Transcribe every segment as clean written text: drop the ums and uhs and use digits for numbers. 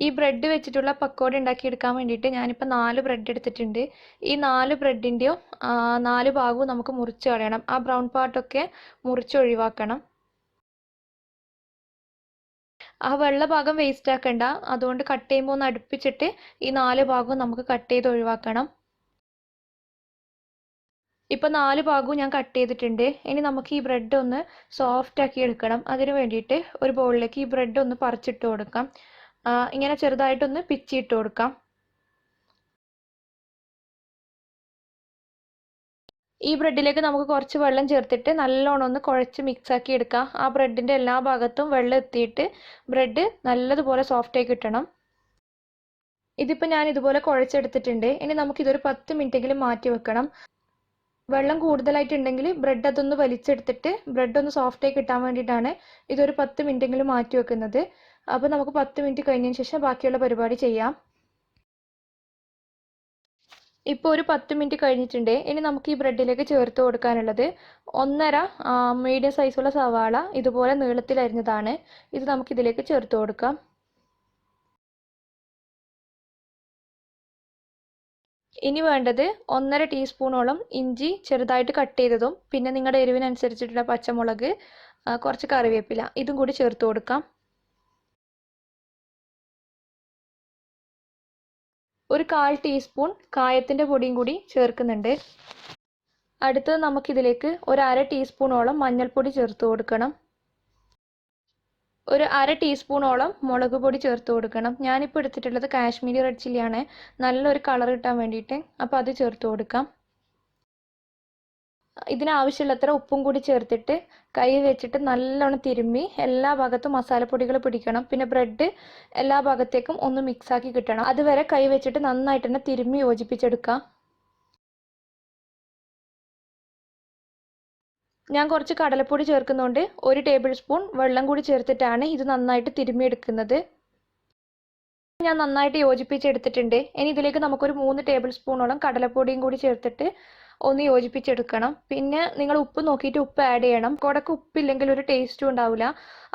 ഈ ബ്രെഡ് വെച്ചിട്ടുള്ള പക്കോട ഉണ്ടാക്കിയെടുക്കാൻ വേണ്ടിയിട്ട് ഞാനിപ്പോൾ 4 ബ്രെഡ് എടുത്തിട്ടുണ്ട്. ഈ 4 ബ്രെഡിൻ്റെയും 4 ഭാഗവും നമുക്ക് മുറിച്ച് കളയണം. ആ ബ്രൗൺ പാർട്ടൊക്കെ മുറിച്ചൊഴിവാക്കണം. ആ വെള്ള ഭാഗം വേസ്റ്റ് ആക്കണ്ട. അതുകൊണ്ട് കട്ട് ചെയ്യുമ്പോൾ ഒന്ന് അടുപ്പിച്ചിട്ട് ഈ 4 ഭാഗവും നമുക്ക് കട്ട് ചെയ്ത് ഒഴിവാക്കണം. ഇപ്പോൾ 4 ഭാഗവും ഞാൻ കട്ട് ചെയ്തിട്ടുണ്ട്. ഇനി നമുക്ക് ഈ ബ്രെഡ് ഒന്ന് സോഫ്റ്റ് ആക്കി എടുക്കണം. അതിന് വേണ്ടിയിട്ട് ഒരു ബൗളിലേക്ക് ഈ ബ്രെഡ് ഒന്ന് പറിച്ചിട്ട് കൊടുക്കാം. ഇങ്ങനെ ചെറുതായിട്ടൊന്ന് പിച്ചിയിട്ട് കൊടുക്കാം. ഈ ബ്രെഡിലേക്ക് നമുക്ക് കുറച്ച് വെള്ളം ചേർത്തിട്ട് നല്ലോണം ഒന്ന് കുഴച്ച് മിക്സ് ആക്കി എടുക്കാം. ആ ബ്രെഡിൻ്റെ എല്ലാ ഭാഗത്തും വെള്ളം എത്തിയിട്ട് ബ്രെഡ് നല്ലതുപോലെ സോഫ്റ്റ് ആയി കിട്ടണം. ഇതിപ്പോൾ ഞാൻ ഇതുപോലെ കുഴച്ചെടുത്തിട്ടുണ്ട്. ഇനി നമുക്കിതൊരു 10 മിനിറ്റെങ്കിലും മാറ്റി വെക്കണം. വെള്ളം കൂടുതലായിട്ടുണ്ടെങ്കിൽ ബ്രെഡ് അതൊന്ന് വലിച്ചെടുത്തിട്ട് ബ്രെഡ് ഒന്ന് സോഫ്റ്റ് ആയി കിട്ടാൻ വേണ്ടിയിട്ടാണ് ഇതൊരു 10 മിനിറ്റെങ്കിലും മാറ്റി വെക്കുന്നത്. അപ്പോൾ നമുക്ക് 10 മിനിറ്റ് കഴിഞ്ഞതിന് ശേഷം ബാക്കിയുള്ള പരിപാടി ചെയ്യാം. ഇപ്പോൾ ഒരു 10 മിനിറ്റ് കഴിഞ്ഞിട്ടുണ്ട്. ഇനി നമുക്ക് ഈ ബ്രെഡിലേക്ക് ചേർത്ത് കൊടുക്കാനുള്ളത് 1.5 മീഡിയം സൈസുള്ള സവാള ഇതുപോലെ നീളത്തിൽ അരിഞ്ഞതാണ്. ഇത് നമുക്കിതിലേക്ക് ചേർത്ത് കൊടുക്കാം. ഇനി വേണ്ടത് 1.5 ടീസ്പൂണോളം ഇഞ്ചി ചെറുതായിട്ട് കട്ട് ചെയ്തതും പിന്നെ നിങ്ങളുടെ എരിവിനനുസരിച്ചിട്ടുള്ള പച്ചമുളക്, കുറച്ച് കറിവേപ്പില ഇതും കൂടി ചേർത്ത് കൊടുക്കാം. ഒരു 1/4 ടീസ്പൂൺ കായത്തിൻ്റെ പൊടിയും കൂടി ചേർക്കുന്നുണ്ട്. അടുത്തത് നമുക്കിതിലേക്ക് ഒരു 1/2 ടീസ്പൂണോളം മഞ്ഞൾപ്പൊടി ചേർത്ത് കൊടുക്കണം. ഒരു 1/2 ടീസ്പൂണോളം മുളക് പൊടി ചേർത്ത് കൊടുക്കണം. ഞാനിപ്പോൾ എടുത്തിട്ടുള്ളത് കാശ്മീരി റെഡ് ചില്ലിയാണ്, നല്ലൊരു കളർ കിട്ടാൻ വേണ്ടിയിട്ട്. അപ്പോൾ അത് ചേർത്ത് കൊടുക്കാം. ഇതിനാവശ്യമുള്ളത്ര ഉപ്പും കൂടി ചേർത്തിട്ട് കൈ വെച്ചിട്ട് നല്ലോണം തിരുമ്മി എല്ലാ ഭാഗത്തും മസാലപ്പൊടികൾ പിടിക്കണം. പിന്നെ ബ്രെഡ് എല്ലാ ഭാഗത്തേക്കും ഒന്ന് മിക്സാക്കി കിട്ടണം. അതുവരെ കൈ വെച്ചിട്ട് നന്നായിട്ട് തന്നെ തിരുമ്മി യോജിപ്പിച്ചെടുക്കാം. ഞാൻ കുറച്ച് കടലപ്പൊടി ചേർക്കുന്നുണ്ട്. 1 ടേബിൾ സ്പൂൺ വെള്ളം കൂടി ചേർത്തിട്ടാണ് ഇത് നന്നായിട്ട് തിരുമ്മിയെടുക്കുന്നത്. ഞാൻ നന്നായിട്ട് യോജിപ്പിച്ചെടുത്തിട്ടുണ്ട്. ഇനി ഇതിലേക്ക് നമുക്കൊരു 3 ടേബിൾ സ്പൂണോളം കടലപ്പൊടിയും കൂടി ചേർത്തിട്ട് ഒന്ന് യോജിപ്പിച്ചെടുക്കണം. പിന്നെ നിങ്ങൾ ഉപ്പ് നോക്കിയിട്ട് ഉപ്പ് ആഡ് ചെയ്യണം. കുടക്ക് ഉപ്പില്ലെങ്കിൽ ഒരു ടേസ്റ്റും ഉണ്ടാവില്ല.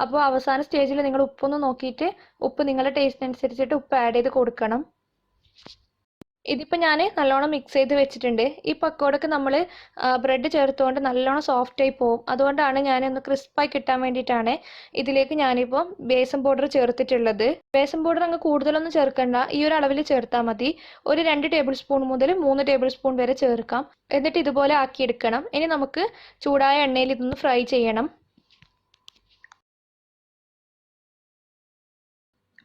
അപ്പോൾ അവസാന സ്റ്റേജിൽ നിങ്ങൾ ഉപ്പൊന്ന് നോക്കിയിട്ട് ഉപ്പ് നിങ്ങളുടെ ടേസ്റ്റിനനുസരിച്ചിട്ട് ഉപ്പ് ആഡ് ചെയ്ത് കൊടുക്കണം. ഇതിപ്പോൾ ഞാൻ നല്ലോണം മിക്സ് ചെയ്ത് വെച്ചിട്ടുണ്ട്. ഈ പക്കോടക്ക് നമ്മൾ ബ്രെഡ് ചേർത്തുകൊണ്ട് നല്ലോണം സോഫ്റ്റ് ആയി പോകും. അതുകൊണ്ടാണ് ഞാനൊന്ന് ക്രിസ്പായി കിട്ടാൻ വേണ്ടിയിട്ടാണ് ഇതിലേക്ക് ഞാനിപ്പോൾ ബേസൻ പൗഡർ ചേർത്തിട്ടുള്ളത്. ബേസൻ പൗഡർ അങ്ങ് കൂടുതലൊന്നും ചേർക്കണ്ട, ഈ ഒരു അളവിൽ ചേർത്താൽ മതി. ഒരു 2 ടേബിൾ സ്പൂൺ മുതൽ 3 ടേബിൾ സ്പൂൺ വരെ ചേർക്കാം. എന്നിട്ട് ഇതുപോലെ ആക്കിയെടുക്കണം. ഇനി നമുക്ക് ചൂടായ എണ്ണയിൽ ഇതൊന്ന് ഫ്രൈ ചെയ്യണം.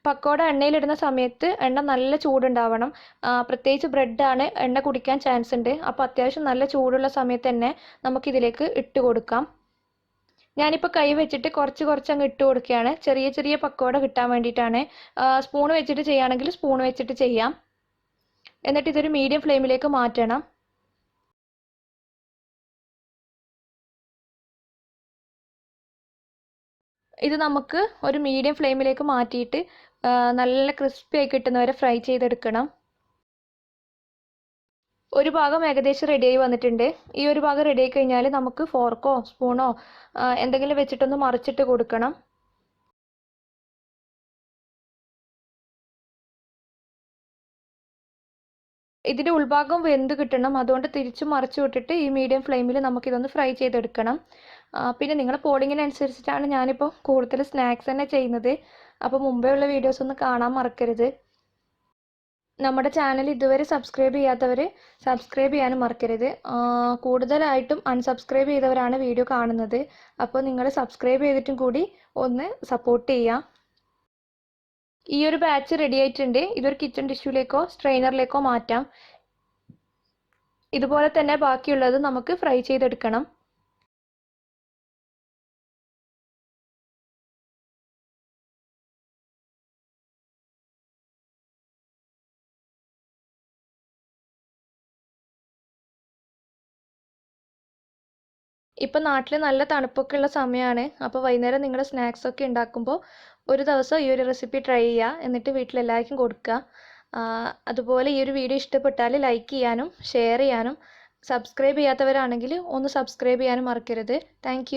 പക്കോട എണ്ണയിലിടുന്ന സമയത്ത് എണ്ണ നല്ല ചൂടുണ്ടാവണം. പ്രത്യേകിച്ച് ബ്രെഡാണ്, എണ്ണ കുടിക്കാൻ ചാൻസ് ഉണ്ട്. അപ്പോൾ അത്യാവശ്യം നല്ല ചൂടുള്ള സമയത്ത് തന്നെ നമുക്കിതിലേക്ക് ഇട്ട് കൊടുക്കാം. ഞാനിപ്പോൾ കൈ വെച്ചിട്ട് കുറച്ച് അങ്ങ് ഇട്ട് കൊടുക്കുകയാണ്. ചെറിയ ചെറിയ പക്കോട കിട്ടാൻ വേണ്ടിയിട്ടാണ്. സ്പൂൺ വെച്ചിട്ട് ചെയ്യുകയാണെങ്കിൽ സ്പൂൺ വെച്ചിട്ട് ചെയ്യാം. എന്നിട്ട് ഇതൊരു മീഡിയം ഫ്ലെയിമിലേക്ക് മാറ്റണം. ഇത് നമുക്ക് ഒരു മീഡിയം ഫ്ലെയിമിലേക്ക് മാറ്റിയിട്ട് നല്ല ക്രിസ്പി ആയി കിട്ടുന്നവരെ ഫ്രൈ ചെയ്തെടുക്കണം. ഒരു ഭാഗം ഏകദേശം റെഡിയായി വന്നിട്ടുണ്ട്. ഈ ഒരു ഭാഗം റെഡി ആയി കഴിഞ്ഞാൽ നമുക്ക് ഫോർക്കോ സ്പൂണോ എന്തെങ്കിലും വെച്ചിട്ടൊന്ന് മറിച്ചിട്ട് കൊടുക്കണം. ഇതിൻ്റെ ഉൾഭാഗം വെന്ത് കിട്ടണം. അതുകൊണ്ട് തിരിച്ചു മറിച്ചു വിട്ടിട്ട് ഈ മീഡിയം ഫ്ലെയിമിൽ നമുക്കിതൊന്ന് ഫ്രൈ ചെയ്തെടുക്കണം. പിന്നെ നിങ്ങളുടെ പോളിങ്ങിനനുസരിച്ചിട്ടാണ് ഞാനിപ്പോൾ കൂടുതൽ സ്നാക്സ് തന്നെ ചെയ്യുന്നത്. അപ്പോൾ മുമ്പേ ഉള്ള വീഡിയോസ് ഒന്ന് കാണാൻ മറക്കരുത്. നമ്മുടെ ചാനൽ ഇതുവരെ സബ്സ്ക്രൈബ് ചെയ്യാത്തവർ സബ്സ്ക്രൈബ് ചെയ്യാനും മറക്കരുത്. കൂടുതലായിട്ടും അൺസബ്സ്ക്രൈബ് ചെയ്തവരാണ് വീഡിയോ കാണുന്നത്. അപ്പോൾ നിങ്ങൾ സബ്സ്ക്രൈബ് ചെയ്തിട്ടും കൂടി ഒന്ന് സപ്പോർട്ട് ചെയ്യുക. ഈ ഒരു ബാച്ച് റെഡി ആയിട്ടുണ്ട്. ഇതൊരു കിച്ചൺ ടിഷ്യൂലേക്കോ സ്ട്രെയിനറിലേക്കോ മാറ്റാം. ഇതുപോലെ തന്നെ ബാക്കിയുള്ളത് നമുക്ക് ഫ്രൈ ചെയ്തെടുക്കണം. ഇപ്പം നാട്ടിൽ നല്ല തണുപ്പൊക്കെ ഉള്ള സമയമാണ്. അപ്പോൾ വൈകുന്നേരം നിങ്ങൾ സ്നാക്സ് ഒക്കെ ഉണ്ടാക്കുമ്പോൾ ഒരു ദിവസം ഈ ഒരു റെസിപ്പി ട്രൈ ചെയ്യുക. എന്നിട്ട് വീട്ടിലെല്ലാവർക്കും കൊടുക്കുക. അതുപോലെ ഈ ഒരു വീഡിയോ ഇഷ്ടപ്പെട്ടാൽ ലൈക്ക് ചെയ്യാനും ഷെയർ ചെയ്യാനും സബ്സ്ക്രൈബ് ചെയ്യാത്തവരാണെങ്കിൽ ഒന്ന് സബ്സ്ക്രൈബ് ചെയ്യാനും മറക്കരുത്. താങ്ക്